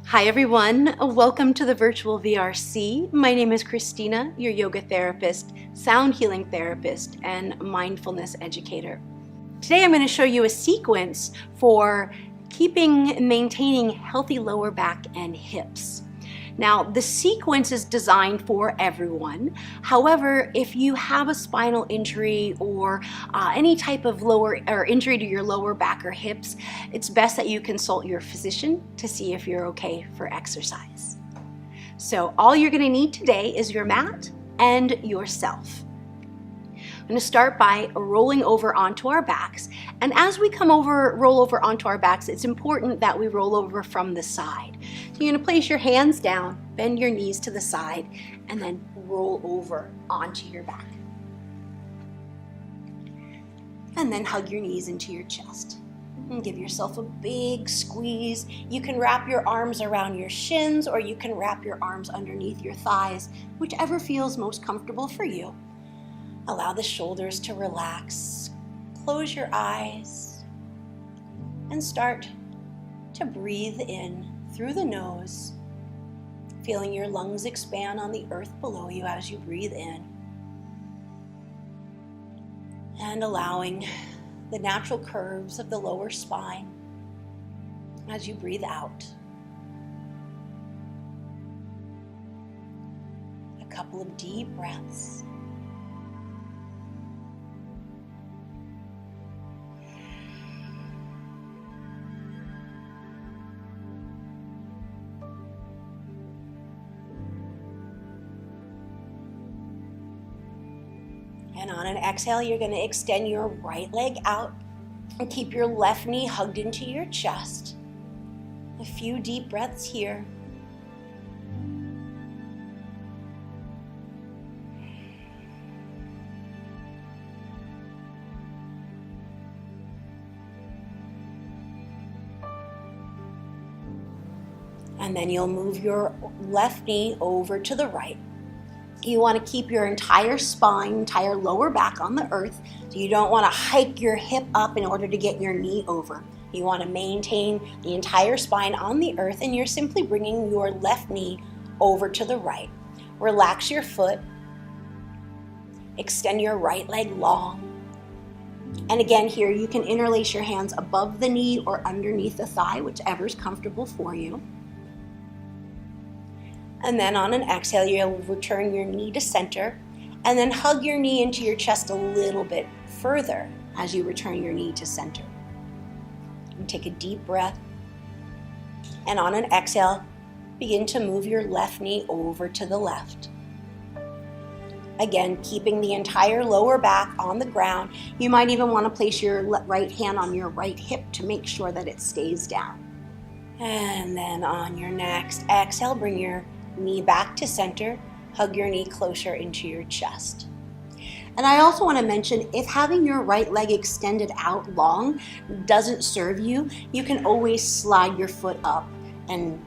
Hi everyone, welcome to the virtual VRC. My name is Christina, your yoga therapist, sound healing therapist, and mindfulness educator. Today I'm going to show you a sequence for keeping and maintaining healthy lower back and hips. Now, the sequence is designed for everyone. However, if you have a spinal injury or any type of injury to your lower back or hips, it's best that you consult your physician to see if you're okay for exercise. So all you're going to need today is your mat and yourself. I'm going to start by rolling over onto our backs. And as we roll over onto our backs, it's important that we roll over from the side. So you're going to place your hands down, bend your knees to the side, and then roll over onto your back. And then hug your knees into your chest. And give yourself a big squeeze. You can wrap your arms around your shins, or you can wrap your arms underneath your thighs, whichever feels most comfortable for you. Allow the shoulders to relax. Close your eyes and start to breathe in through the nose, feeling your lungs expand on the earth below you as you breathe in, and allowing the natural curves of the lower spine as you breathe out. A couple of deep breaths. And on an exhale, you're going to extend your right leg out and keep your left knee hugged into your chest. A few deep breaths here. And then you'll move your left knee over to the right. You want to keep your entire spine, entire lower back on the earth. So you don't want to hike your hip up in order to get your knee over. You want to maintain the entire spine on the earth, and you're simply bringing your left knee over to the right. Relax your foot. Extend your right leg long. And again, here you can interlace your hands above the knee or underneath the thigh, whichever is comfortable for you. And then on an exhale, you'll return your knee to center, and then hug your knee into your chest a little bit further as you return your knee to center. And take a deep breath, and on an exhale, begin to move your left knee over to the left. Again, keeping the entire lower back on the ground. You might even want to place your right hand on your right hip to make sure that it stays down. And then on your next exhale, bring your knee back to center, hug your knee closer into your chest. And I also want to mention, if having your right leg extended out long doesn't serve you, you can always slide your foot up and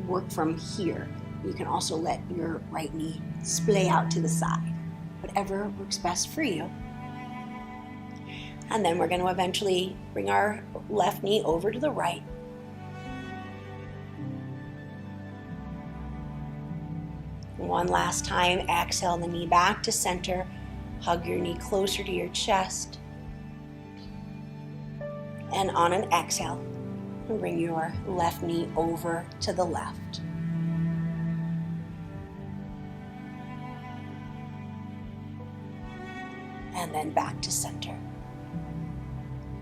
work from here. You can also let your right knee splay out to the side, whatever works best for you. And then we're going to eventually bring our left knee over to the right. One last time, exhale the knee back to center, hug your knee closer to your chest. And on an exhale, bring your left knee over to the left. And then back to center.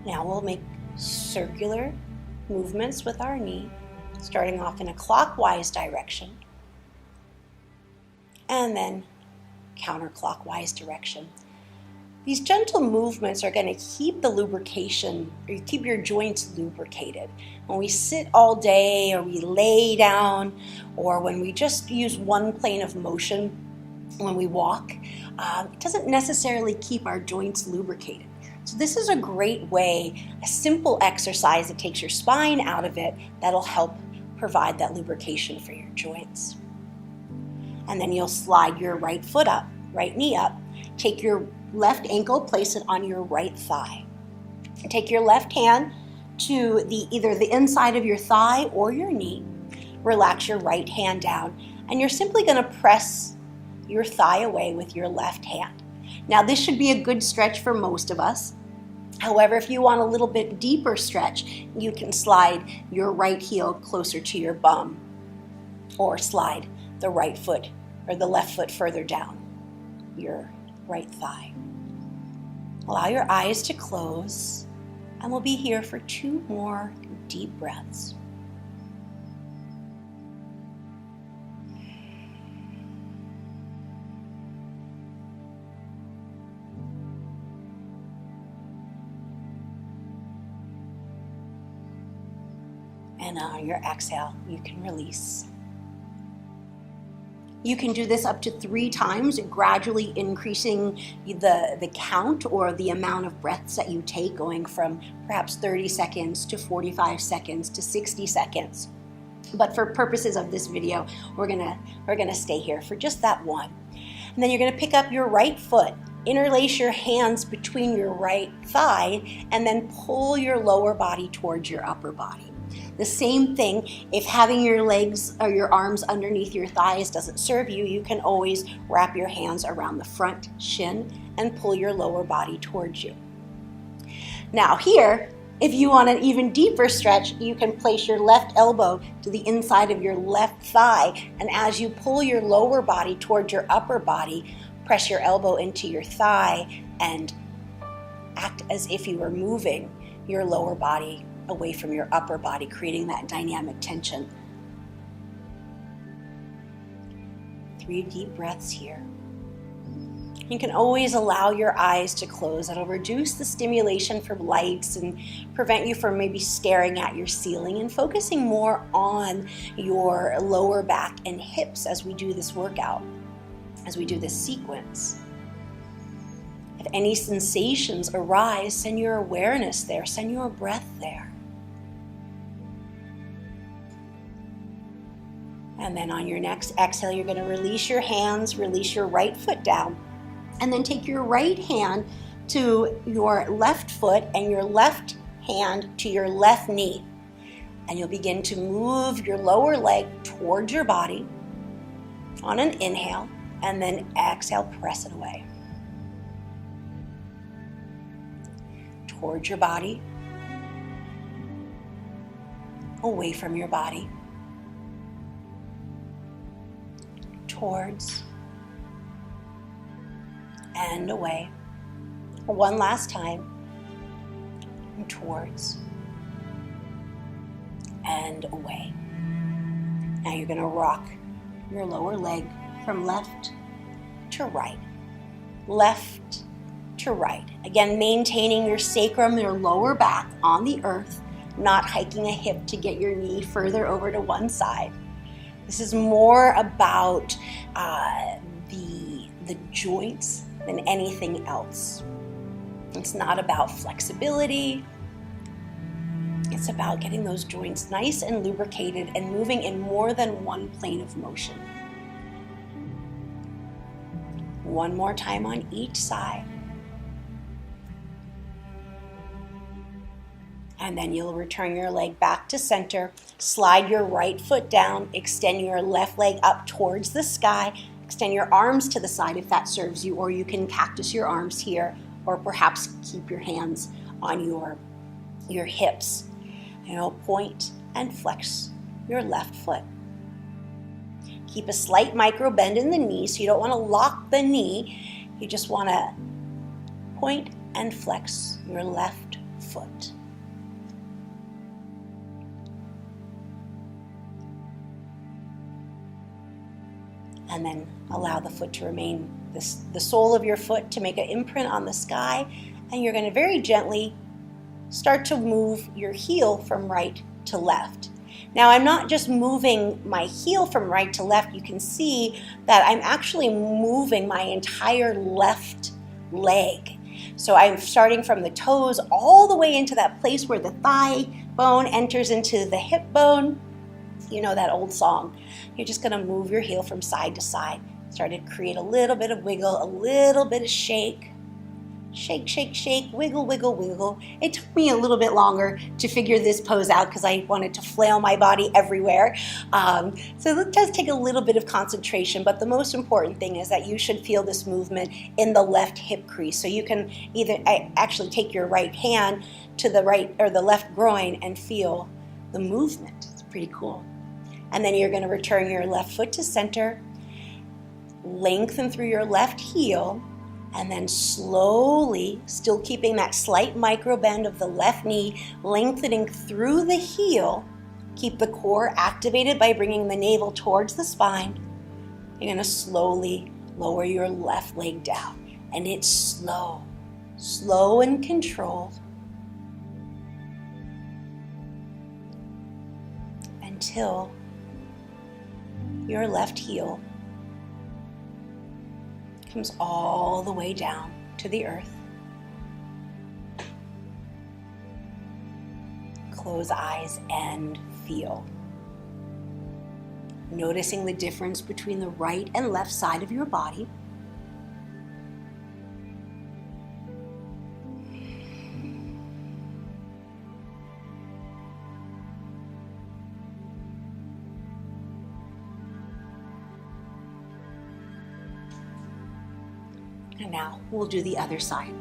Now we'll make circular movements with our knee, starting off in a clockwise direction, and then counterclockwise direction. These gentle movements are going to keep the lubrication, or keep your joints lubricated. When we sit all day, or we lay down, or when we just use one plane of motion when we walk, it doesn't necessarily keep our joints lubricated. So this is a great way, a simple exercise that takes your spine out of it, that'll help provide that lubrication for your joints. And then you'll slide your right foot up, right knee up. Take your left ankle, place it on your right thigh. Take your left hand to either the inside of your thigh or your knee. relax your right hand down, and you're simply going to press your thigh away with your left hand. Now, this should be a good stretch for most of us. However, if you want a little bit deeper stretch, you can slide your right heel closer to your bum, or slide the right foot or the left foot further down your right thigh. Allow your eyes to close, and we'll be here for 2 more deep breaths. And on your exhale, you can release. You can do this up to 3 times, gradually increasing the count or the amount of breaths that you take, going from perhaps 30 seconds to 45 seconds to 60 seconds. But for purposes of this video, we're gonna stay here for just that one. And then you're gonna pick up your right foot, interlace your hands between your right thigh, and then pull your lower body towards your upper body. The same thing, if having your legs or your arms underneath your thighs doesn't serve you, you can always wrap your hands around the front shin and pull your lower body towards you. Now here, if you want an even deeper stretch, you can place your left elbow to the inside of your left thigh, and as you pull your lower body towards your upper body, press your elbow into your thigh and act as if you were moving your lower body away from your upper body, creating that dynamic tension. 3 deep breaths here. You can always allow your eyes to close. It'll reduce the stimulation from lights and prevent you from maybe staring at your ceiling, and focusing more on your lower back and hips as we do this workout, as we do this sequence. If any sensations arise, send your awareness there, send your breath there. And then on your next exhale, you're going to release your hands, release your right foot down, and then take your right hand to your left foot and your left hand to your left knee. And you'll begin to move your lower leg towards your body on an inhale, and then exhale, press it away. Towards your body, away from your body, towards and away. One last time. And towards and away. Now you're going to rock your lower leg from left to right. Left to right. Again, maintaining your sacrum, your lower back on the earth, not hiking a hip to get your knee further over to one side. This is more about the joints than anything else. It's not about flexibility. It's about getting those joints nice and lubricated and moving in more than one plane of motion. One more time on each side. And then you'll return your leg back to center, slide your right foot down, extend your left leg up towards the sky, extend your arms to the side if that serves you, or you can cactus your arms here, or perhaps keep your hands on your hips. Point and flex your left foot. Keep a slight micro bend in the knee, so you don't want to lock the knee. You just want to point and flex your left foot. And then allow the foot to remain, the sole of your foot to make an imprint on the sky. And you're going to very gently start to move your heel from right to left. Now, I'm not just moving my heel from right to left. You can see that I'm actually moving my entire left leg. So I'm starting from the toes all the way into that place where the thigh bone enters into the hip bone. You know that old song. You're just going to move your heel from side to side. Start to create a little bit of wiggle, a little bit of shake. Shake, shake, shake, wiggle, wiggle, wiggle. It took me a little bit longer to figure this pose out because I wanted to flail my body everywhere. So it does take a little bit of concentration, but the most important thing is that you should feel this movement in the left hip crease. So you can either actually take your right hand to the right or the left groin and feel the movement. It's pretty cool. And then you're going to return your left foot to center, lengthen through your left heel, and then slowly, still keeping that slight micro bend of the left knee, lengthening through the heel. Keep the core activated by bringing the navel towards the spine. You're going to slowly lower your left leg down. And it's slow, slow and controlled until your left heel comes all the way down to the earth. Close eyes and feel. Noticing the difference between the right and left side of your body. And now we'll do the other side.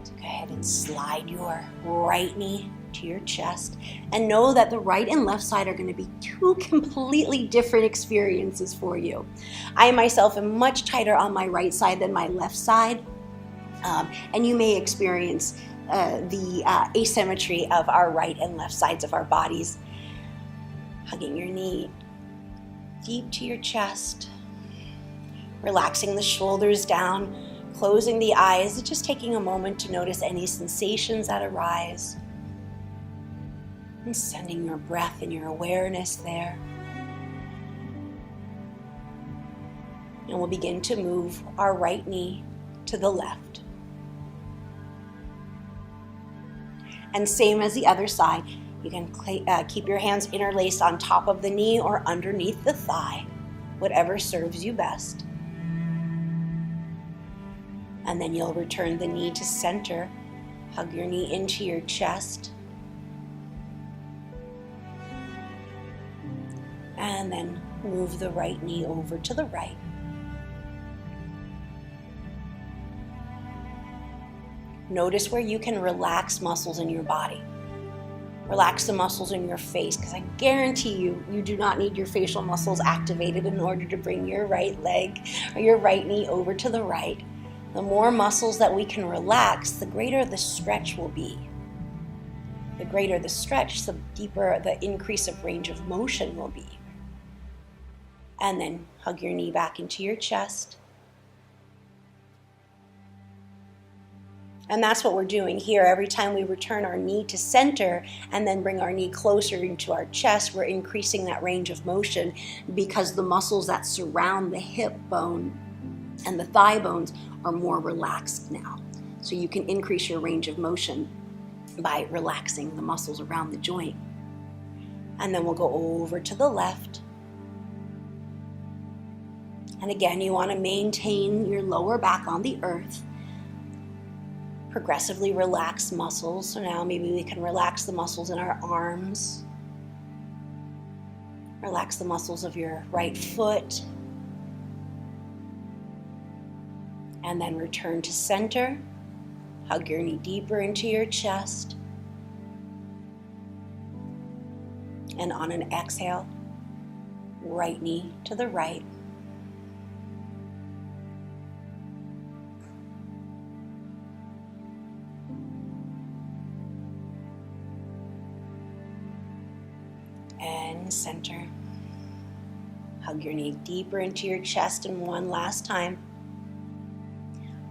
So go ahead and slide your right knee to your chest and know that the right and left side are going to be two completely different experiences for you. I myself am much tighter on my right side than my left side, and you may experience the asymmetry of our right and left sides of our bodies. Hugging your knee deep to your chest, relaxing the shoulders down, closing the eyes, just taking a moment to notice any sensations that arise. And sending your breath and your awareness there. And we'll begin to move our right knee to the left. And same as the other side, you can keep your hands interlaced on top of the knee or underneath the thigh, whatever serves you best. And then you'll return the knee to center. Hug your knee into your chest. And then move the right knee over to the right. Notice where you can relax muscles in your body. Relax the muscles in your face, because I guarantee you, you do not need your facial muscles activated in order to bring your right leg or your right knee over to the right. The more muscles that we can relax, the greater the stretch will be. The greater the stretch, the deeper the increase of range of motion will be. And then hug your knee back into your chest. And that's what we're doing here. Every time we return our knee to center and then bring our knee closer into our chest, we're increasing that range of motion because the muscles that surround the hip bone and the thigh bones are more relaxed now. So you can increase your range of motion by relaxing the muscles around the joint. And then we'll go over to the left. And again, you want to maintain your lower back on the earth. Progressively relax muscles. So now maybe we can relax the muscles in our arms. Relax the muscles of your right foot. And then return to center. Hug your knee deeper into your chest. And on an exhale, right knee to the right. And center. Hug your knee deeper into your chest, and one last time.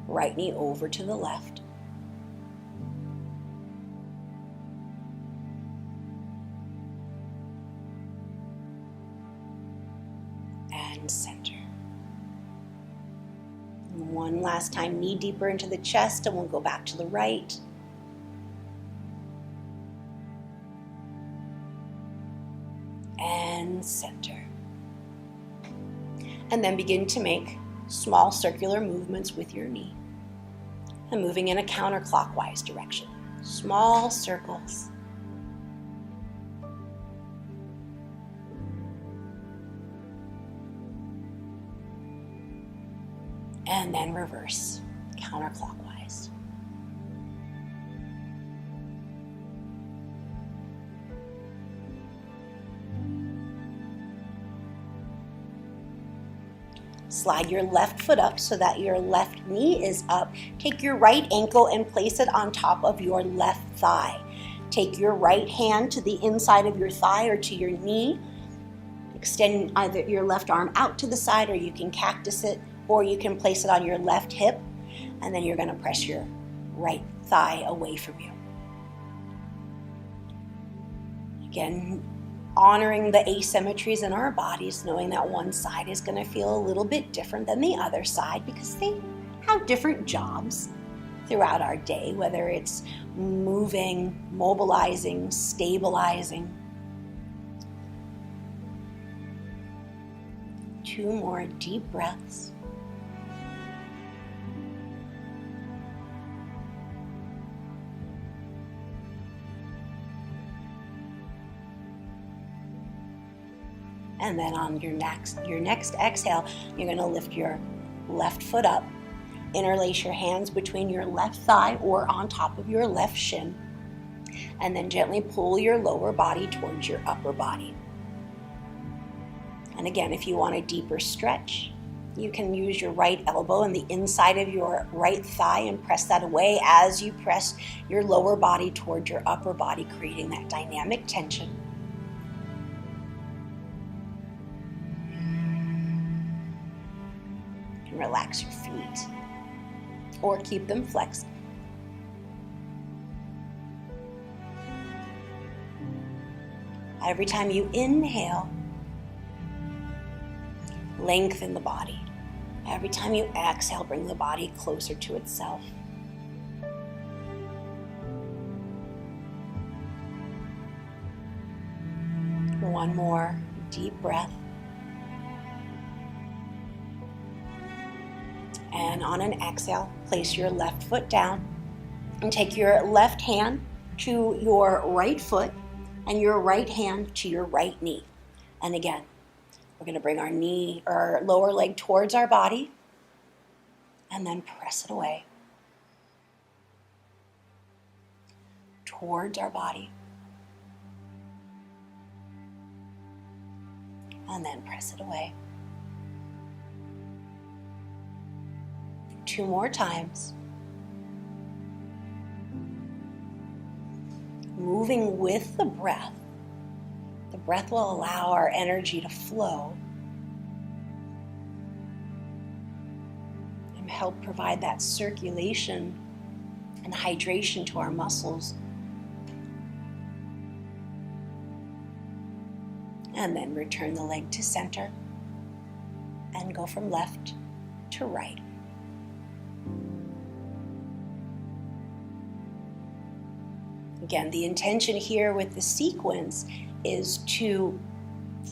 Right knee over to the left. And center. And one last time, knee deeper into the chest, and we'll go back to the right. And center. And then begin to make small circular movements with your knee. and moving in a counterclockwise direction. Small circles. And then reverse, counterclockwise. Slide your left foot up so that your left knee is up. Take your right ankle and place it on top of your left thigh. Take your right hand to the inside of your thigh or to your knee. Extend either your left arm out to the side, or you can cactus it, or you can place it on your left hip, and then you're going to press your right thigh away from you. Again, honoring the asymmetries in our bodies, knowing that one side is going to feel a little bit different than the other side because they have different jobs throughout our day, whether it's moving, mobilizing, stabilizing. 2 more deep breaths. And then on your next exhale, you're going to lift your left foot up, interlace your hands between your left thigh or on top of your left shin, and then gently pull your lower body towards your upper body. And again, if you want a deeper stretch, you can use your right elbow and the inside of your right thigh and press that away as you press your lower body towards your upper body, creating that dynamic tension. And relax your feet or keep them flexed. Every time you inhale, lengthen the body. Every time you exhale, bring the body closer to itself. One more deep breath. And on an exhale, place your left foot down and take your left hand to your right foot and your right hand to your right knee. And again, we're going to bring our knee or our lower leg towards our body and then press it away. Towards our body. And then press it away. 2 more times. Moving with the breath. The breath will allow our energy to flow and help provide that circulation and hydration to our muscles. And then return the leg to center and go from left to right. Again, the intention here with the sequence is to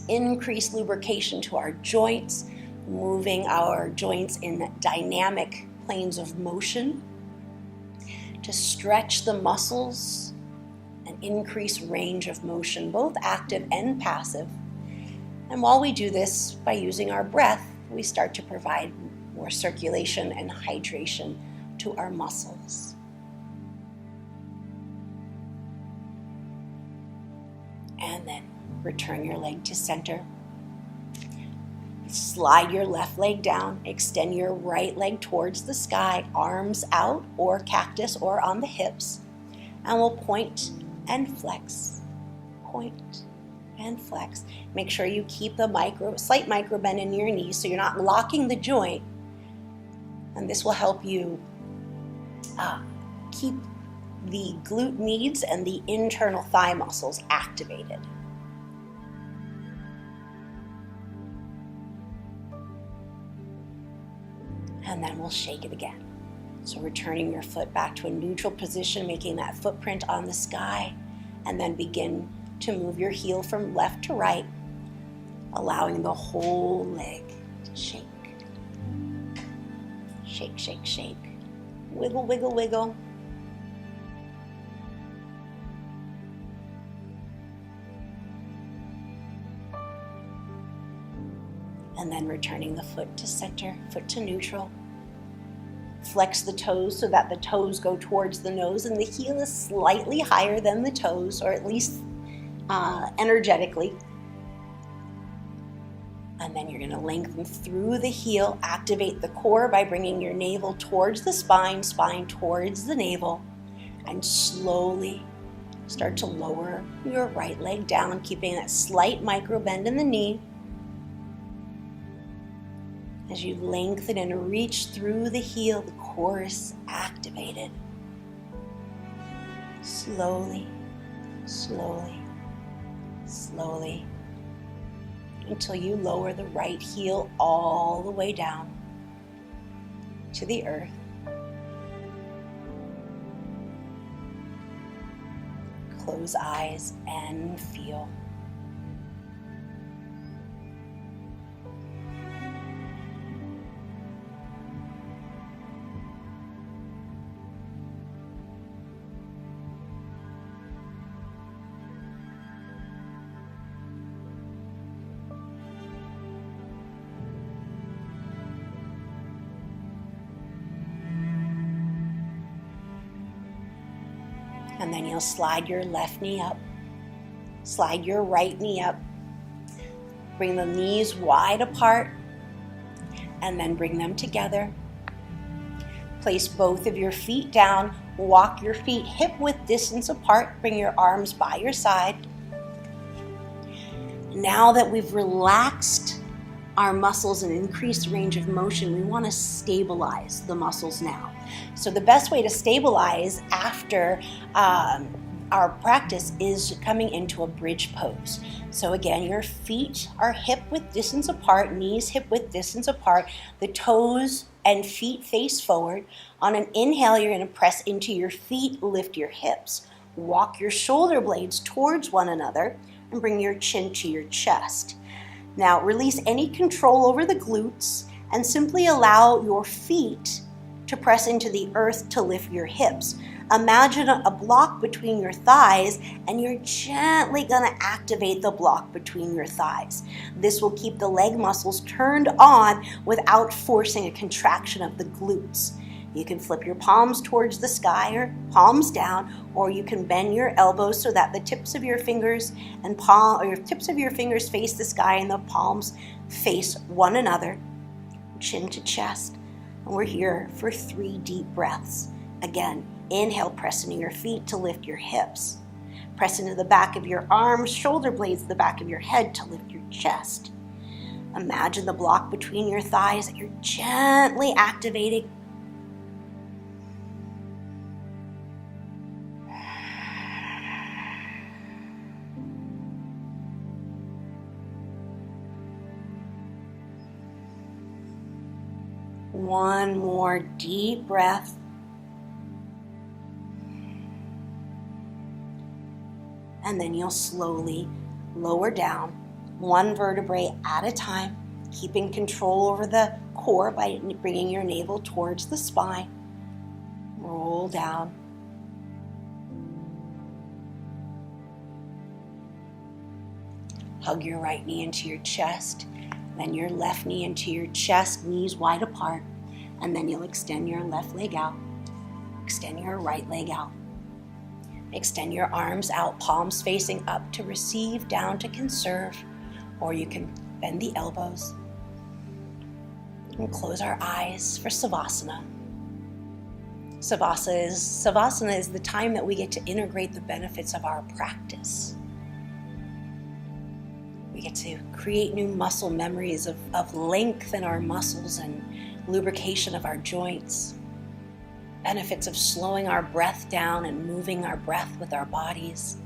increase lubrication to our joints, moving our joints in dynamic planes of motion, to stretch the muscles and increase range of motion, both active and passive. And while we do this by using our breath, we start to provide more circulation and hydration to our muscles. And then return your leg to center. Slide your left leg down, extend your right leg towards the sky, arms out or cactus or on the hips, and we'll point and flex. Point and flex. Make sure you keep the slight micro bend in your knees so you're not locking the joint, and this will help you keep the glute medius and the internal thigh muscles activated. And then we'll shake it again. So returning your foot back to a neutral position, making that footprint on the sky, and then begin to move your heel from left to right, allowing the whole leg to shake. Shake, shake, shake. Wiggle, wiggle, wiggle. And then returning the foot to center, foot to neutral. Flex the toes so that the toes go towards the nose and the heel is slightly higher than the toes, or at least energetically. And then you're going to lengthen through the heel, activate the core by bringing your navel towards the spine, spine towards the navel, and slowly start to lower your right leg down, keeping that slight micro bend in the knee. As you lengthen and reach through the heel, the core is activated. Slowly, slowly, slowly, until you lower the right heel all the way down to the earth. Close eyes and feel. And then you'll slide your left knee up, slide your right knee up, bring the knees wide apart, and then bring them together. Place both of your feet down, walk your feet hip-width distance apart, bring your arms by your side. Now that we've relaxed our muscles and increased range of motion, we want to stabilize the muscles now. So the best way to stabilize after our practice is coming into a bridge pose. So again, your feet are hip-width distance apart, knees hip-width distance apart, the toes and feet face forward. On an inhale, you're going to press into your feet, lift your hips, walk your shoulder blades towards one another, and bring your chin to your chest. Now, release any control over the glutes and simply allow your feet to press into the earth to lift your hips. Imagine a block between your thighs, and you're gently going to activate the block between your thighs. This will keep the leg muscles turned on without forcing a contraction of the glutes. You can flip your palms towards the sky or palms down, or you can bend your elbows so that the tips of your fingers and tips of your fingers face the sky and the palms face one another, chin to chest. And we're here for 3 deep breaths. Again, inhale, press into your feet to lift your hips. Press into the back of your arms, shoulder blades, the back of your head to lift your chest. Imagine the block between your thighs that you're gently activating. One more deep breath. And then you'll slowly lower down, one vertebrae at a time, keeping control over the core by bringing your navel towards the spine. Roll down. Hug your right knee into your chest, then your left knee into your chest, knees wide apart, and then you'll extend your left leg out, extend your right leg out. Extend your arms out, palms facing up to receive, down to conserve, or you can bend the elbows and close our eyes for Savasana. Savasana is the time that we get to integrate the benefits of our practice. We get to create new muscle memories of length in our muscles and lubrication of our joints. Benefits of slowing our breath down and moving our breath with our bodies.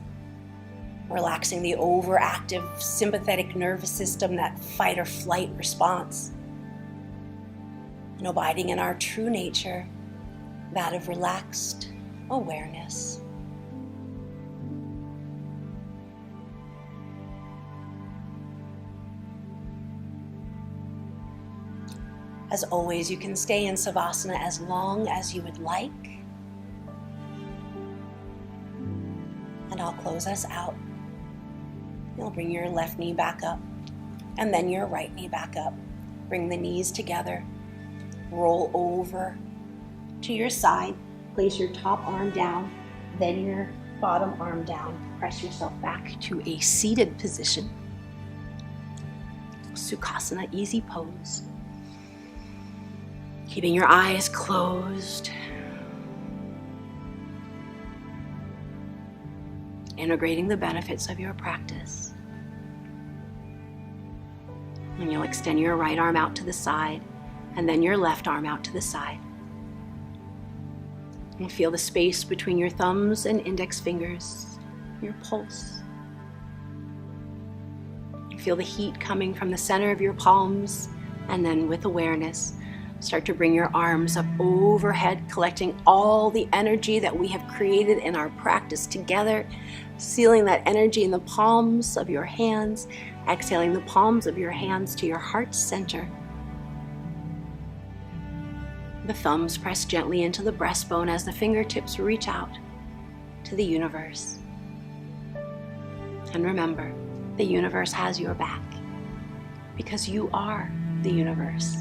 Relaxing the overactive sympathetic nervous system, that fight or flight response. And abiding in our true nature, that of relaxed awareness. As always, you can stay in Savasana as long as you would like. And I'll close us out. You'll bring your left knee back up and then your right knee back up. Bring the knees together. Roll over to your side. Place your top arm down, then your bottom arm down. Press yourself back to a seated position. Sukhasana, easy pose. Keeping your eyes closed. Integrating the benefits of your practice. And you'll extend your right arm out to the side and then your left arm out to the side. And feel the space between your thumbs and index fingers, your pulse. Feel the heat coming from the center of your palms, and then with awareness, start to bring your arms up overhead, collecting all the energy that we have created in our practice together, sealing that energy in the palms of your hands, exhaling the palms of your hands to your heart center. The thumbs press gently into the breastbone as the fingertips reach out to the universe. And remember, the universe has your back because you are the universe.